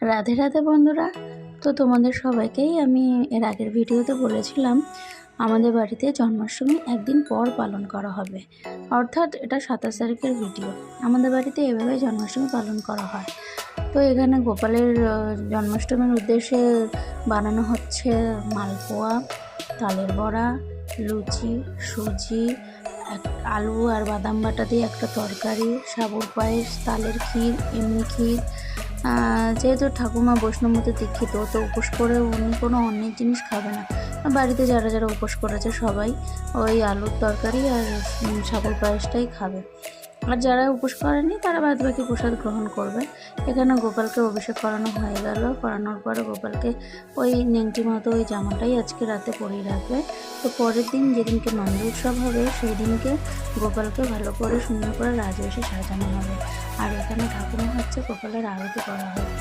রাধে রাধে বন্ধুরা। তো তোমাদের সবাইকেই আমি এর আগের ভিডিওতে বলেছিলাম আমাদের বাড়িতে জন্মাষ্টমী একদিন পর পালন করা হবে, অর্থাৎ এটা 27 তারিখের ভিডিও। আমাদের বাড়িতে এভাবে জন্মাষ্টমী পালন করা হয়। তো এখানে গোপালের জন্মাষ্টমীর উদ্দেশ্যে বানানো হচ্ছে মালপোয়া, তালের বড়া, লুচি, সুজি, আলু আর বাদাম বাটা দিয়ে একটা তরকারি, সাবুর পায়েস, তালের ক্ষীর, এমনি ক্ষীর। যেহেতু ঠাকুমা বৈষ্ণবমতে দীক্ষিত, তো উপোস করে উনি কোনো অন্যের জিনিস খাবে না। বাড়িতে যারা যারা উপোস করেছে সবাই ওই আলুর তরকারি আর সাবুর পায়েসটাই খাবে। আর যারা উপোস করেনি তারা বাদ বাকি প্রসাদ গ্রহণ করবে। এখানে গোপালকে অভিষেক করানো হয়ে গেল। করানোর পরে গোপালকে ওই নেংটি মতো ওই জামাটাই আজকে রাতে পরিয়ে রাখবে। তো পরের দিন যেদিনকে নন্দ উৎসব হবে সেই দিনকে গোপালকে ভালো করে সুন্দর করে রাজবেশে সাজানো হবে। আর এখানে ঠাকুমা হচ্ছে গোপালের আরতি করা হবে।